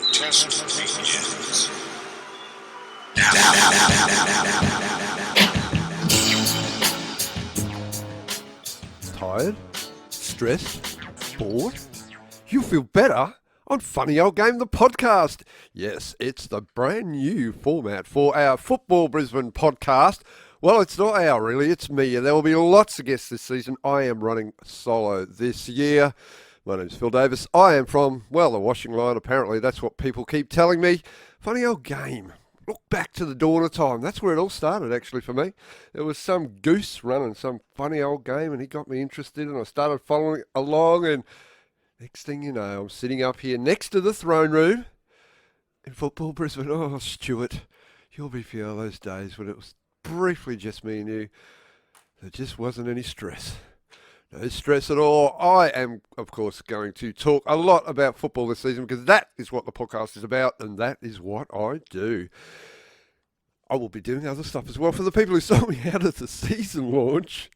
Test regions. Tired? Stressed? Bored? You feel better on Funny Old Game, the podcast. Yes, it's the brand new format for our Football Brisbane podcast. Well, it's not our, really. It's me. There will be lots of guests this season. I am running solo this year. My name's Phil Davis. I am from, well, the washing line. Apparently, that's what people keep telling me. Funny Old Game. Look back to the dawn of time. That's where it all started, actually, for me. There was some goose running some funny old game, and he got me interested, and I started following along, and next thing you know, I'm sitting up here next to the throne room in Football Brisbane. Oh, Stuart, you'll be feeling those days when it was briefly just me and you. There just wasn't any stress. No stress at all. I am, of course, going to talk a lot about football this season because that is what the podcast is about and that is what I do. I will be doing other stuff as well for the people who saw me out at the season launch,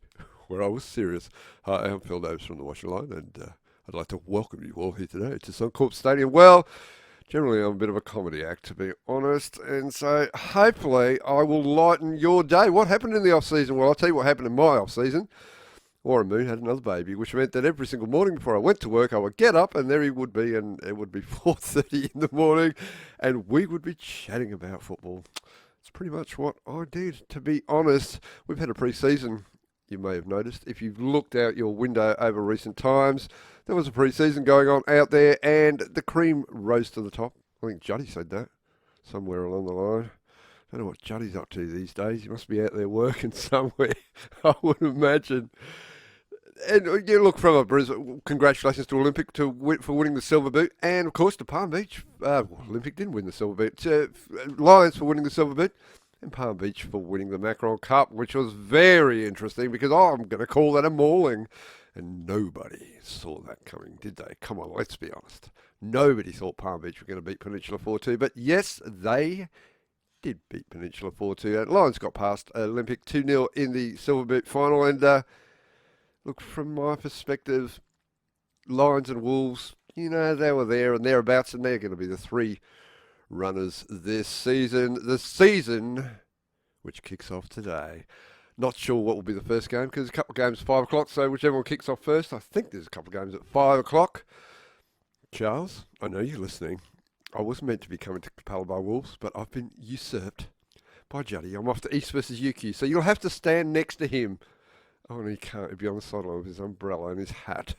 where I was serious. Hi, I'm Phil Davis from the Washing Line, and I'd like to welcome you all here today to Suncorp Stadium. Well, generally I'm a bit of a comedy act, to be honest, and so hopefully I will lighten your day. What happened in the off-season? Well, I'll tell you what happened in my off-season. Warren Moon had another baby, which meant that every single morning before I went to work, I would get up and there he would be, and it would be 4:30 in the morning, and we would be chatting about football. It's pretty much what I did, to be honest. We've had a pre-season, you may have noticed. If you've looked out your window over recent times, there was a pre-season going on out there, and the cream rose to the top. I think Juddy said that somewhere along the line. I don't know what Juddy's up to these days. He must be out there working somewhere, I would imagine. And you look from a Brisbane, congratulations to Olympic for winning the silver boot, and of course to Palm Beach. Olympic didn't win the silver boot. Lions for winning the silver boot, and Palm Beach for winning the Macron Cup, which was very interesting because I'm going to call that a mauling. And nobody saw that coming, did they? Come on, let's be honest. Nobody thought Palm Beach were going to beat Peninsula 4-2, but yes, they did beat Peninsula 4-2. Lions got past Olympic 2-0 in the silver boot final, and look, from my perspective, Lions and Wolves, you know, they were there and thereabouts, and they're going to be the three runners this season. The season, which kicks off today. Not sure what will be the first game, because a couple of games at 5 o'clock, so whichever one kicks off first. I think there's a couple of games at 5 o'clock. Charles, I know you're listening. I was meant to be coming to Capalaba Wolves, but I've been usurped by Juddy. I'm off to East versus UQ, so you'll have to stand next to him. Oh, and he can't be on the sideline with his umbrella and his hat,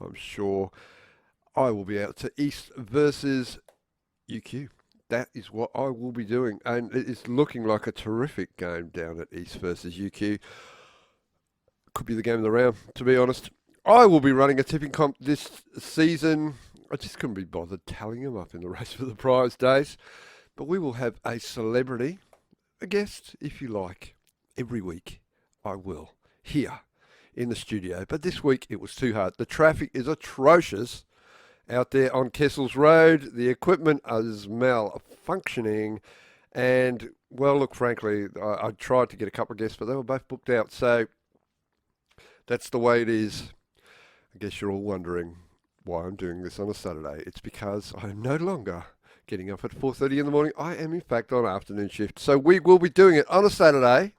I'm sure. I will be out to East versus UQ. That is what I will be doing. And it is looking like a terrific game down at East versus UQ. Could be the game of the round, to be honest. I will be running a tipping comp this season. I just couldn't be bothered tallying them up in the race for the prize days. But we will have a celebrity, a guest, if you like, every week. I will. Here in the studio. But this week it was too hard. The traffic is atrocious out there on Kessels Road. The equipment is malfunctioning. And, well, look, frankly, I tried to get a couple of guests, but they were both booked out. So that's the way it is. I guess you're all wondering why I'm doing this on a Saturday. It's because I am no longer getting up at 4:30 in the morning. I am, in fact, on afternoon shift. So we will be doing it on a Saturday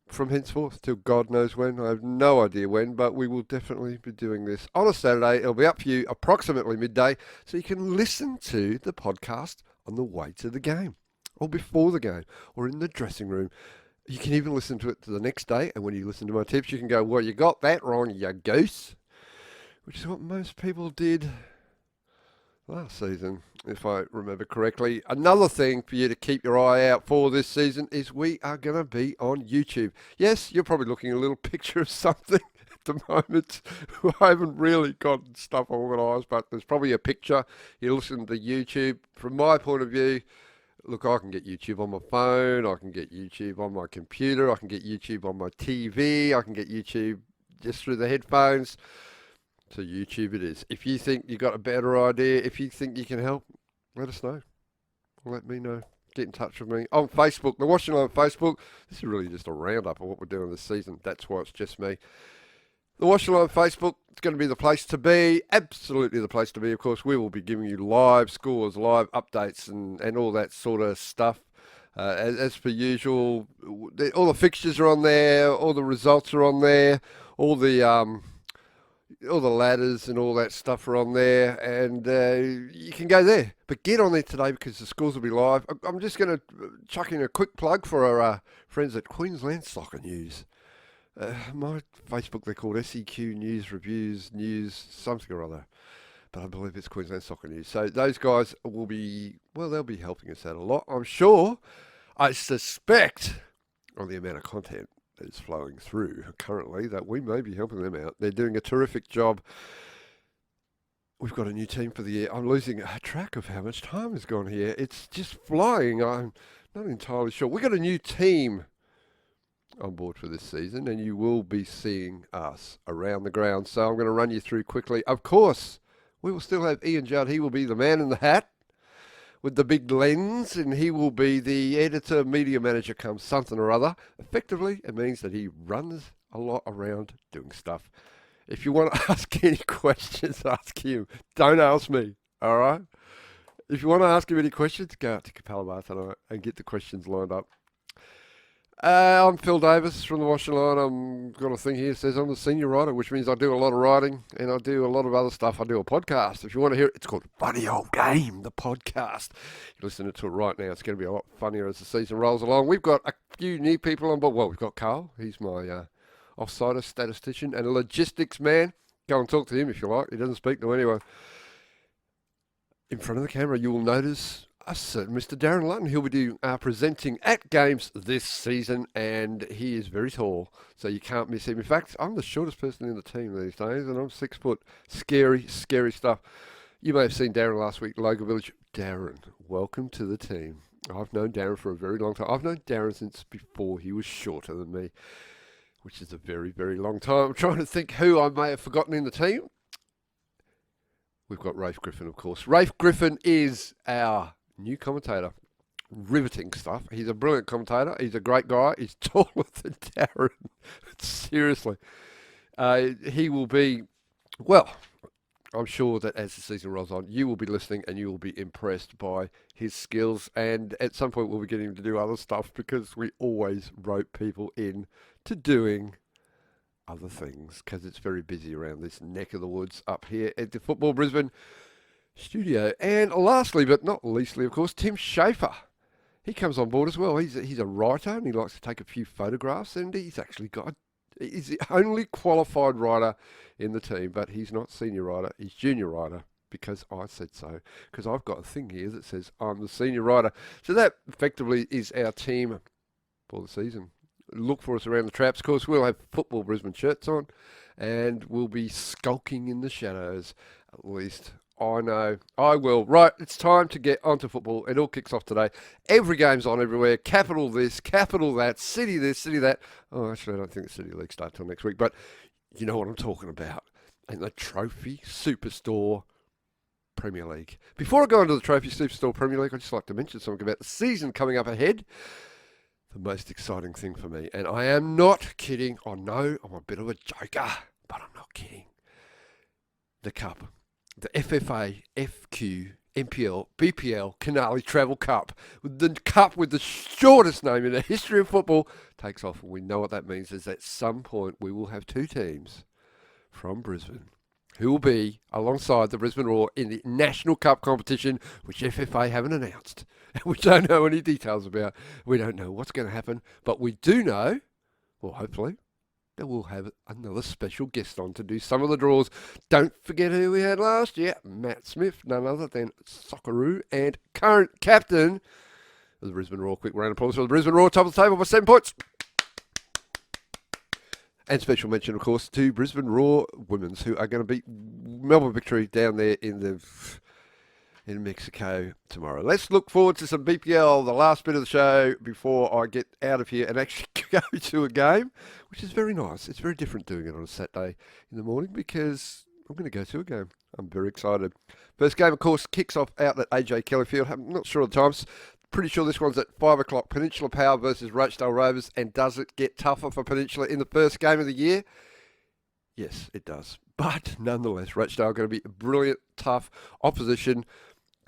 from henceforth till God knows when. I have no idea when, but we will definitely be doing this on a Saturday. It'll be up for you approximately midday, so you can listen to the podcast on the way to the game, or before the game, or in the dressing room. You can even listen to it the next day, and when you listen to my tips, you can go, well, you got that wrong, you goose, which is what most people did last season, if I remember correctly. Another thing for you to keep your eye out for this season is we are going to be on YouTube. Yes, you're probably looking at a little picture of something at the moment. I haven't really got stuff organised, but there's probably a picture. You listen to YouTube. From my point of view, look, I can get YouTube on my phone. I can get YouTube on my computer. I can get YouTube on my TV. I can get YouTube just through the headphones. So YouTube it is. If you think you got a better idea, if you think you can help, let us know. Let me know. Get in touch with me on Facebook. The Washing Line Facebook. This is really just a roundup of what we're doing this season. That's why it's just me. The Washing Line Facebook. It's going to be the place to be, absolutely the place to be. Of course, we will be giving you live scores, live updates, and all that sort of stuff. As per usual, all the fixtures are on there, all the results are on there, all the ladders and all that stuff are on there, and you can go there. But get on there today because the scores will be live. I'm just going to chuck in a quick plug for our friends at Queensland Soccer News. My Facebook, they're called SEQ News, Reviews, News, something or other. But I believe it's Queensland Soccer News. So those guys will be, well, they'll be helping us out a lot, I'm sure. I suspect, on the amount of content that is flowing through currently, that we may be helping them out. They're doing a terrific job. We've got a new team for the year. I'm losing track of how much time has gone here. It's just flying. I'm not entirely sure. We've got a new team on board for this season, and you will be seeing us around the ground. So I'm going to run you through quickly. Of course, we will still have Ian Judd. He will be the man in the hat with the big lens, and he will be the editor, media manager, come something or other. Effectively, it means that he runs a lot around doing stuff. If you want to ask any questions, ask him. Don't ask me, all right? If you want to ask him any questions, go out to Capella Bar tonight and get the questions lined up. I'm Phil Davis from the Washing Line. I've got a thing here that says I'm the senior writer, which means I do a lot of writing and I do a lot of other stuff. I do a podcast. If you want to hear it, it's called Funny Old Game, the podcast. You're listening to it right now. It's going to be a lot funnier as the season rolls along. We've got a few new people on board. Well, we've got Carl. He's my offsider statistician and a logistics man. Go and talk to him if you like. He doesn't speak to anyone. In front of the camera, you will notice a certain Mr. Darren Lutton. He'll be presenting at games this season, and he is very tall, so you can't miss him. In fact, I'm the shortest person in the team these days, and I'm 6 foot. Scary, scary stuff. You may have seen Darren last week, Logan Village. Darren, welcome to the team. I've known Darren for a very long time. I've known Darren since before he was shorter than me, which is a very, very long time. I'm trying to think who I may have forgotten in the team. We've got Rafe Griffin, of course. Rafe Griffin is our new commentator. Riveting stuff. He's a brilliant commentator. He's a great guy. He's taller than Darren. Seriously. He will be, well, I'm sure that as the season rolls on, you will be listening and you will be impressed by his skills. And at some point, we'll be getting him to do other stuff because we always rope people in to doing other things because it's very busy around this neck of the woods up here at the Football Brisbane studio. And lastly, but not leastly, of course, Tim Schaefer. He comes on board as well. He's a writer and he likes to take a few photographs, and he's the only qualified writer in the team, but he's not senior writer, he's junior writer because I said so, because I've got a thing here that says I'm the senior writer. So that effectively is our team for the season. Look for us around the traps. Of course, we'll have Football Brisbane shirts on and we'll be skulking in the shadows. At least I know I will. Right, it's time to get onto football. It all kicks off today. Every game's on everywhere. Capital this, capital that, City this, City that. Oh, actually, I don't think the City League starts till next week, but you know what I'm talking about. And the Trophy Superstore Premier League. Before I go into the Trophy Superstore Premier League, I'd just like to mention something about the season coming up ahead. The most exciting thing for me, and I am not kidding. I know I'm a bit of a joker, but I'm not kidding. The Cup, the FFA, FQ, NPL, BPL, Canali Travel Cup, the cup with the shortest name in the history of football, takes off. And we know what that means is at some point we will have two teams from Brisbane who will be alongside the Brisbane Roar in the National Cup competition, which FFA haven't announced. We don't know any details about. We don't know what's going to happen, but we do know, well, hopefully, that we'll have another special guest on to do some of the draws. Don't forget who we had last year. Matt Smith, none other than Socceroo and current captain of the Brisbane Roar. Quick round of applause for the Brisbane Roar, top of the table by 7 points. And special mention, of course, to Brisbane Roar Women's, who are going to beat Melbourne Victory down there in Mexico tomorrow. Let's look forward to some BPL, the last bit of the show, before I get out of here and actually go to a game, which is very nice. It's very different doing it on a Saturday in the morning because I'm going to go to a game. I'm very excited. First game, of course, kicks off out at AJ Kelly Field. I'm not sure of the times. Pretty sure this one's at 5 o'clock. Peninsula Power versus Rochdale Rovers. And does it get tougher for Peninsula in the first game of the year? Yes, it does. But nonetheless, Rochdale are going to be a brilliant, tough opposition.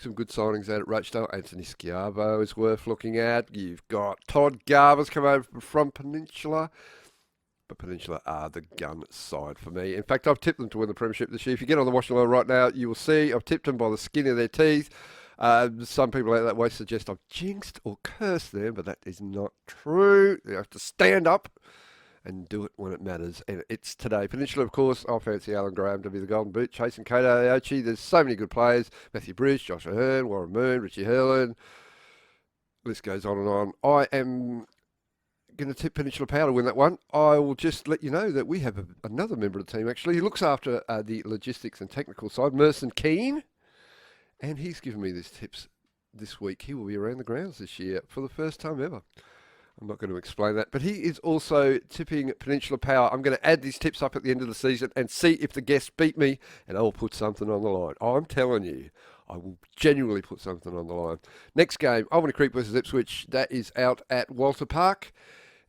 Some good signings out at Rochdale. Anthony Schiavo is worth looking at. You've got Todd Garver's come over from Peninsula. But Peninsula are the gun side for me. In fact, I've tipped them to win the premiership this year. If you get on the watching line right now, you will see I've tipped them by the skin of their teeth. Some people out that way suggest I've jinxed or cursed them, but that is not true. You have to stand up and do it when it matters. And it's today. Peninsula, of course, I fancy Alan Graham to be the golden boot, chasing Kato Aochi. There's so many good players. Matthew Bridge, Josh Ahern, Warren Moon, Richie Herlin. List goes on and on. I am going to tip Peninsula Power to win that one. I will just let you know that we have another member of the team, actually. He looks after the logistics and technical side, Merson Keane. And he's given me these tips this week. He will be around the grounds this year for the first time ever. I'm not going to explain that, but he is also tipping Peninsula Power. I'm going to add these tips up at the end of the season and see if the guests beat me, and I will put something on the line. I'm telling you, I will genuinely put something on the line. Next game, Albany Creek versus Ipswich. That is out at Walter Park,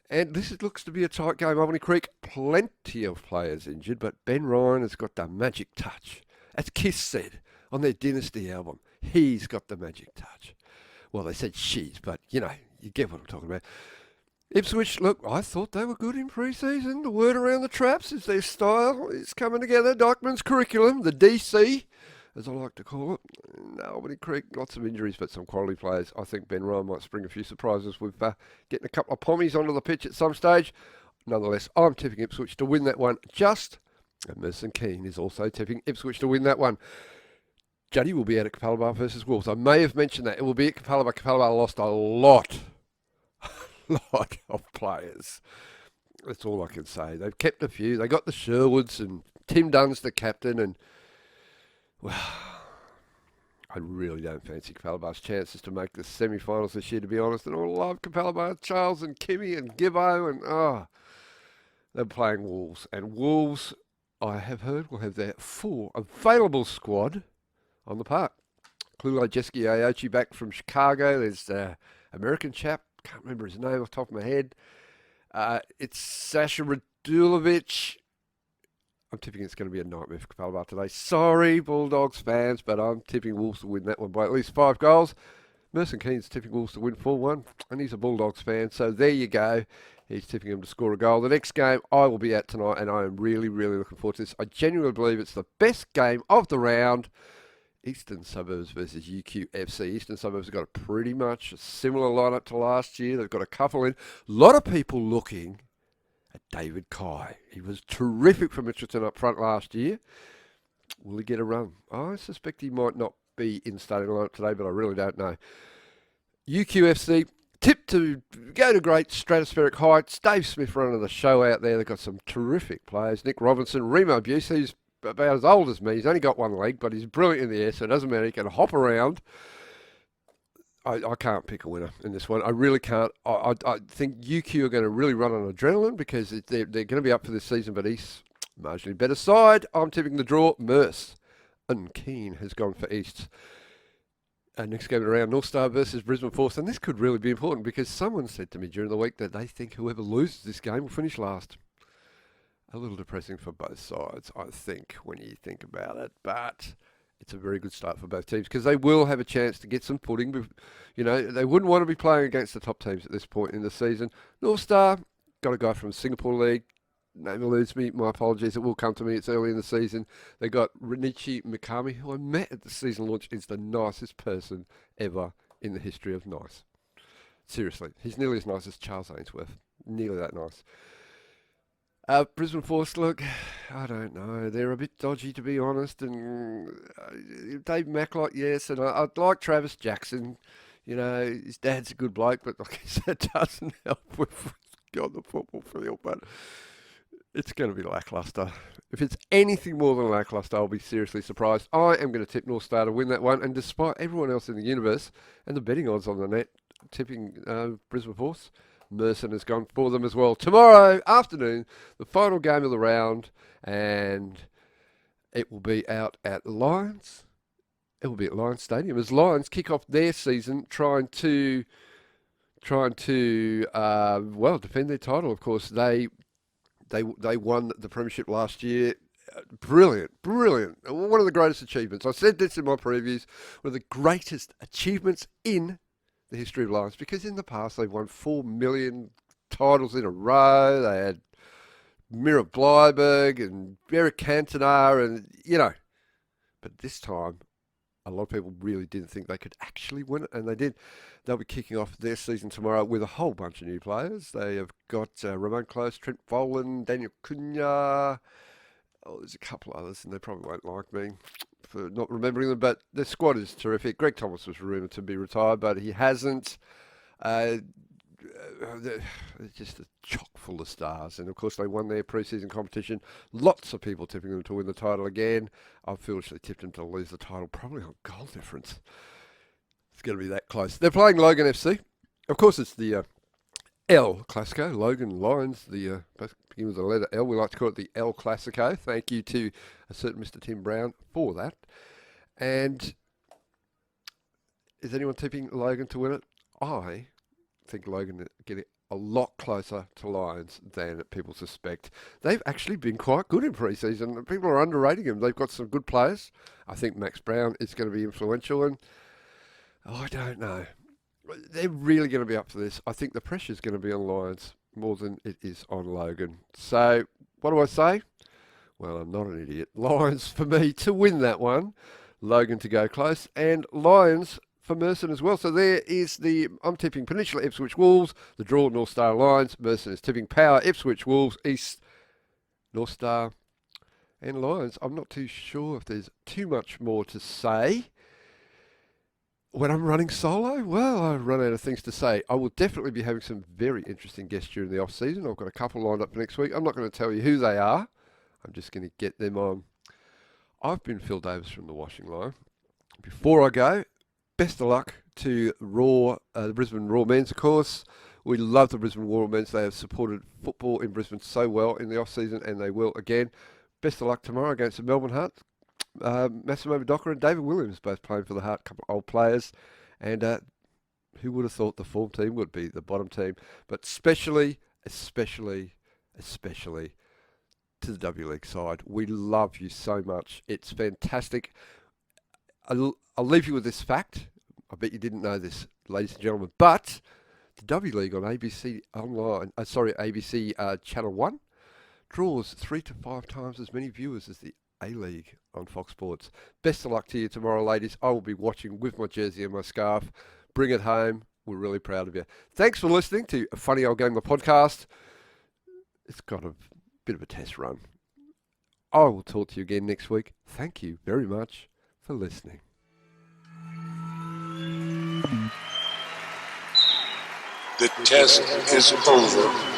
and this looks to be a tight game. Albany Creek, plenty of players injured, but Ben Ryan has got the magic touch. As Kiss said on their Dynasty album, he's got the magic touch. Well, they said she's, but you know, you get what I'm talking about. Ipswich, look, I thought they were good in pre-season. The word around the traps is their style is coming together. Dykeman's curriculum, the DC, as I like to call it. Albany Creek, lots of injuries, but some quality players. I think Ben Ryan might spring a few surprises with getting a couple of pommies onto the pitch at some stage. Nonetheless, I'm tipping Ipswich to win that one just. And Merson Keane is also tipping Ipswich to win that one. Juddy will be out at Capalaba versus Wolves. I may have mentioned that. It will be at Capalaba. Capalaba lost a lot of players. That's all I can say. They've kept a few. They got the Sherwoods and Tim Dunn's the captain. And, well, I really don't fancy Capalaba's chances to make the semi-finals this year, to be honest. And I love Capalaba, Charles and Kimmy and Gibbo. And, they're playing Wolves. And Wolves, I have heard, will have their full available squad on the park. Klulo Jeski Aochi back from Chicago. There's the American chap. Can't remember his name off the top of my head. It's Sasha Radulovic. I'm tipping it's going to be a nightmare for Capalaba today. Sorry, Bulldogs fans, but I'm tipping Wolves to win that one by at least 5 goals. Merson Keane's tipping Wolves to win 4-1, and he's a Bulldogs fan, so there you go. He's tipping him to score a goal. The next game I will be at tonight, and I am really, really looking forward to this. I genuinely believe it's the best game of the round. Eastern Suburbs versus UQFC. Eastern Suburbs have got a pretty much a similar lineup to last year. They've got a couple in. A lot of people looking at David Kai. He was terrific for Mitchelton up front last year. Will he get a run? I suspect he might not be in the starting lineup today, but I really don't know. UQFC, tipped to go to great stratospheric heights. Dave Smith running the show out there. They've got some terrific players. Nick Robinson, Remo Busey's about as old as me. He's only got one leg, but he's brilliant in the air, so it doesn't matter. He can hop around. I can't pick a winner in this one. I really can't. I think UQ are going to really run on adrenaline because they're going to be up for this season, but East, marginally better side. I'm tipping the draw. Merce and Keane has gone for East. Next game around, North Star versus Brisbane Force. And this could really be important because someone said to me during the week that they think whoever loses this game will finish last. A little depressing for both sides, I think, when you think about it. But it's a very good start for both teams because they will have a chance to get some footing. You know, they wouldn't want to be playing against the top teams at this point in the season. North Star, got a guy from the Singapore League. Name eludes me. My apologies. It will come to me. It's early in the season. They got Renichi Mikami, who I met at the season launch. Is the nicest person ever in the history of nice. Seriously. He's nearly as nice as Charles Ainsworth. Nearly that nice. Brisbane Force, look, I don't know. They're a bit dodgy, to be honest. And Dave Macklot, yes. And I'd like Travis Jackson. You know, his dad's a good bloke, but like I said, doesn't help with on the football field. But it's going to be lacklustre. If it's anything more than lacklustre, I'll be seriously surprised. I am going to tip North Star to win that one. And despite everyone else in the universe and the betting odds on the net, tipping Brisbane Force, Merson has gone for them as well. Tomorrow afternoon, the final game of the round, and it will be out at Lions. It will be at Lions Stadium as Lions kick off their season trying to defend their title. Of course, they They won the premiership last year. Brilliant. One of the greatest achievements. I said this in my previews. One of the greatest achievements in the history of Lions, because in the past they've won 4 million titles in a row. They had Mira Bleiberg and Eric Cantona, and but this time a lot of people really didn't think they could actually win it, and they did. They'll be kicking off their season tomorrow with a whole bunch of new players. They have got Ramon Close, Trent Boland, Daniel Cunha. Oh, there's a couple others, and they probably won't like me for not remembering them, but the squad is terrific. Greg Thomas was rumoured to be retired, but he hasn't. They're just chock full of stars, and of course they won their pre-season competition. Lots of people tipping them to win the title again. I foolishly tipped them to lose the title, probably on goal difference. It's going to be that close. They're playing Logan FC. Of course, it's the El Clasico. Logan Lions, the begin with the letter L. We like to call it the El Clasico. Thank you to a certain Mr. Tim Brown for that. And is anyone tipping Logan to win it? I think Logan getting a lot closer to Lions than people suspect. They've actually been quite good in pre-season. People are underrating them. They've got some good players. I think Max Brown is going to be influential, and I don't know. They're really going to be up for this. I think the pressure is going to be on Lions more than it is on Logan. So, what do I say? Well, I'm not an idiot. Lions for me to win that one. Logan to go close. And Lions for Merson as well. So there is I'm tipping Peninsula Ipswich Wolves, the draw North Star Lions. Merson is tipping Power Ipswich Wolves, East North Star and Lions. I'm not too sure if there's too much more to say. When I'm running solo, well, I run out of things to say. I will definitely be having some very interesting guests during the off-season. I've got a couple lined up for next week. I'm not going to tell you who they are. I'm just going to get them on. I've been Phil Davis from the Washing Line. Before I go, best of luck to the Brisbane Raw Men's, of course. We love the Brisbane Raw Men's. They have supported football in Brisbane so well in the off-season, and they will again. Best of luck tomorrow against the Melbourne Hearts. Massimo Docker and David Williams both playing for the Heart, a couple of old players. And who would have thought the form team would be the bottom team? But especially to the W League side. We love you so much. It's fantastic. I'll leave you with this fact. I bet you didn't know this, ladies and gentlemen. But the W League on ABC ABC Channel 1 draws 3 to 5 times as many viewers as the A-League on Fox Sports. Best of luck to you tomorrow, ladies. I will be watching with my jersey and my scarf. Bring it home. We're really proud of you. Thanks for listening to A Funny Old Game, the podcast. It's got a bit of a test run. I will talk to you again next week. Thank you very much for listening. The test is over.